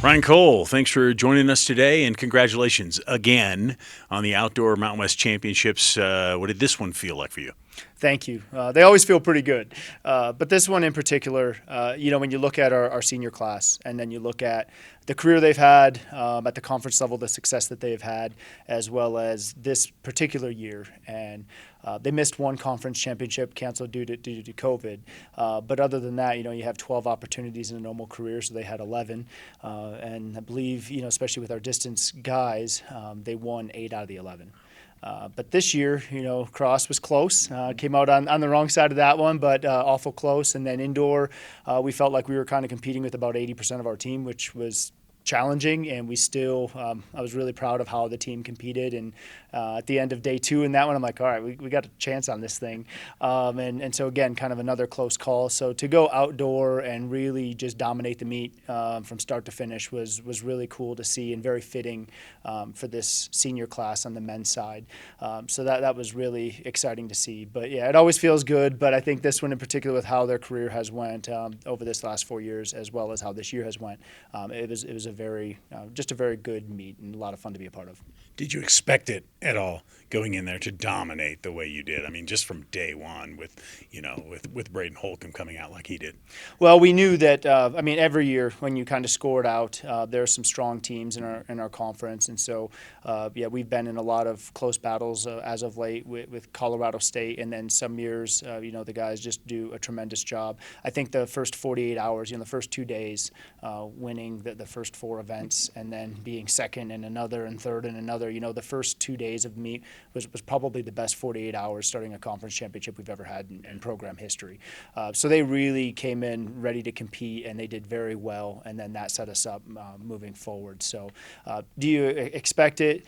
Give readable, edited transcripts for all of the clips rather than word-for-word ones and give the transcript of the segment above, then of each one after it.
Ryan Cole, thanks for joining us today, and congratulations again on the Outdoor Mountain West Championships. What did this one feel like for you? Thank you. They always feel pretty good. But this one in particular, when you look at our senior class and then you look at the career they've had at the conference level, the success that they've had, as well as this particular year. And they missed one conference championship, canceled due to COVID. But other than that, you have 12 opportunities in a normal career, so they had 11. And I believe, especially with our distance guys, they won 8 out of the 11. But this year, cross was close. Came out on the wrong side of that one, but awful close. And then indoor, we felt like we were kind of competing with about 80% of our team, which was challenging, and we still I was really proud of how the team competed. And at the end of day 2 in that one, I'm like, all right, we got a chance on this thing. And so again, kind of another close call. So to go outdoor and really just dominate the meet from start to finish was really cool to see, and very fitting for this senior class on the men's side. So that was really exciting to see. But yeah, it always feels good, but I think this one in particular, with how their career has went over this last 4 years, as well as how this year has went, it was a very just a very good meet and a lot of fun to be a part of. Did you expect it at all going in there to dominate the way you did? I mean, just from day one with Braden Holcomb coming out like he did. Well, we knew that. Every year when you kind of scored out, there are some strong teams in our conference, and so we've been in a lot of close battles as of late with Colorado State, and then some years, the guys just do a tremendous job. I think the first 48 hours, the first 2 days, winning the first 4 events, and then being second in another and third in another. The first 2 days of meet was probably the best 48 hours starting a conference championship we've ever had in program history. So they really came in ready to compete, and they did very well, and then that set us up moving forward. So do you expect it?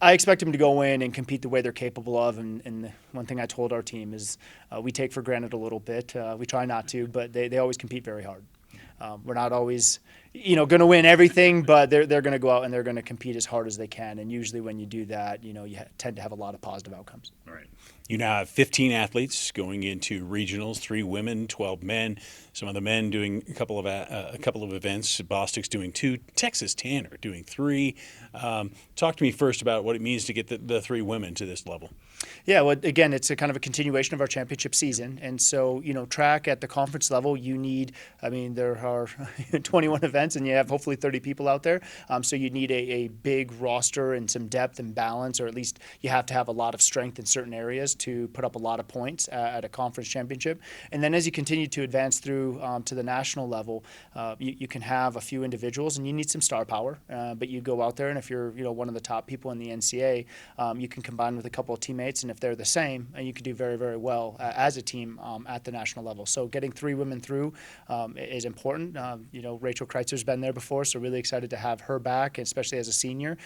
I expect them to go in and compete the way they're capable of, and the one thing I told our team is we take for granted a little bit. We try not to, but they always compete very hard. We're not always, going to win everything, but they're going to go out and they're going to compete as hard as they can. And usually when you do that, you tend to have a lot of positive outcomes. All right. You now have 15 athletes going into regionals, 3 women, 12 men. Some of the men doing a couple of events. Bostic's doing 2. Texas Tanner doing 3. Talk to me first about what it means to get the 3 women to this level. Yeah, well, again, it's a kind of a continuation of our championship season. And so, track at the conference level, you need, there are 21 events, and you have hopefully 30 people out there. So you need a big roster and some depth and balance, or at least you have to have a lot of strength in certain areas to put up a lot of points at a conference championship. And then as you continue to advance through to the national level, you can have a few individuals, and you need some star power. But you go out there, and if you're one of the top people in the NCAA, you can combine with a couple of teammates, and if they're the same, you can do very, very well as a team at the national level. So getting 3 women through is important. Rachel Kreitzer's been there before, so really excited to have her back, especially as a senior,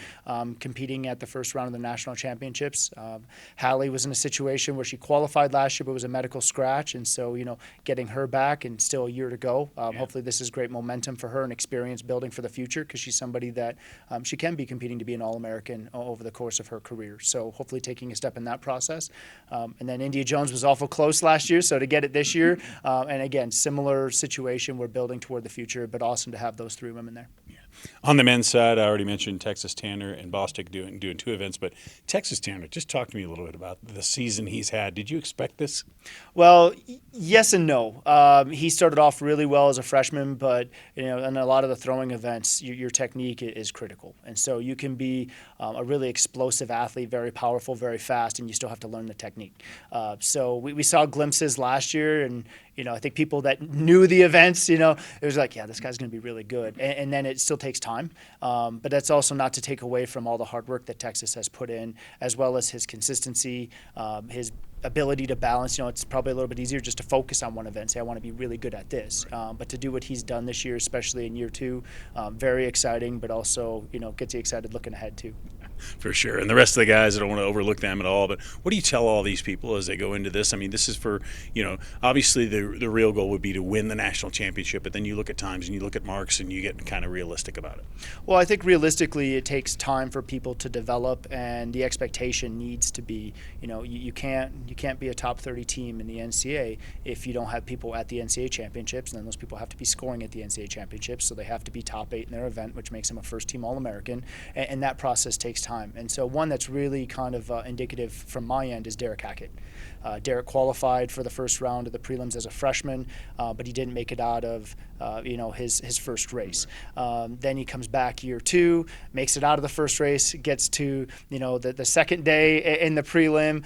competing at the first round of the national championships. Hallie was in a situation where she qualified last year, but was a medical scratch, and so getting her back, and still a year to go. Hopefully this is great momentum for her and experience building for the future, because she's somebody that she can be competing to be an All-American over the course of her career. So hopefully taking a step in that process. And then India Jones was awful close last year, so to get it this year, and again, similar situation, we're building toward the future, but awesome to have those 3 women there. Yeah. On the men's side, I already mentioned Texas Tanner and Bostic doing 2 events, but Texas Tanner, just talk to me a little bit about the season he's had. Did you expect this? Well, yes and no. He started off really well as a freshman, but in a lot of the throwing events, your technique is critical, and so you can be a really explosive athlete, very powerful, very fast, and you still have to learn the technique. So we saw glimpses last year, and I think people that knew the events, it was like, yeah, this guy's going to be really good, and then it still takes time. But that's also not to take away from all the hard work that Texas has put in, as well as his consistency, his ability to balance. It's probably a little bit easier just to focus on one event, say I want to be really good at this. But to do what he's done this year, especially in year 2, very exciting, but also gets you excited looking ahead too. For sure. And the rest of the guys, I don't want to overlook them at all, but what do you tell all these people as they go into this? I mean, this is for, obviously the real goal would be to win the national championship, but then you look at times and you look at marks and you get kind of realistic about it. Well, I think realistically it takes time for people to develop, and the expectation needs to be, you can't be a top 30 team in the NCAA if you don't have people at the NCAA championships, and then those people have to be scoring at the NCAA championships, so they have to be top 8 in their event, which makes them a first-team All-American, and that process takes time. And so one that's really kind of indicative from my end is Derek Hackett. Derek qualified for the first round of the prelims as a freshman, but he didn't make it out of his first race. Then he comes back year 2, makes it out of the first race, gets to the second day in the prelim.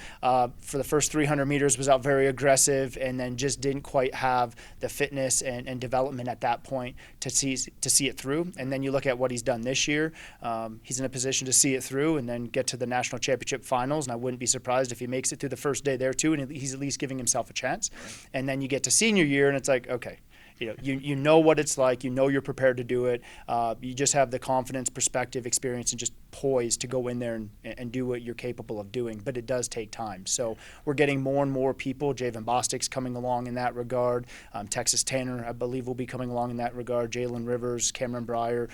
For the first 300 meters was out very aggressive, and then just didn't quite have the fitness and development at that point to see it through. And then you look at what he's done this year. He's in a position to see it through and then get to the national championship finals, and I wouldn't be surprised if he makes it through the first day there too, and he's at least giving himself a chance. And then you get to senior year, and it's like, okay, you know what it's like. You're prepared to do it. You just have the confidence, perspective, experience, and just poise to go in there and do what you're capable of doing. But it does take time. So we're getting more and more people. Javen Bostic's coming along in that regard. Texas Tanner, I believe, will be coming along in that regard. Jalen Rivers, Cameron Breyer,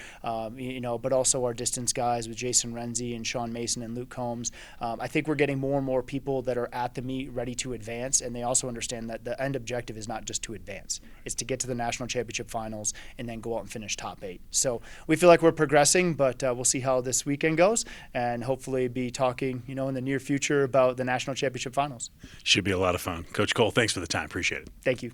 but also our distance guys with Jason Renzi and Sean Mason and Luke Combs. I think we're getting more and more people that are at the meet ready to advance, and they also understand that the end objective is not just to advance. It's to get to the national championship finals and then go out and finish top 8. So we feel like we're progressing, but we'll see how this weekend goes, and hopefully be talking, in the near future about the national championship finals. Should be a lot of fun. Coach Cole, thanks for the time. Appreciate it. Thank you.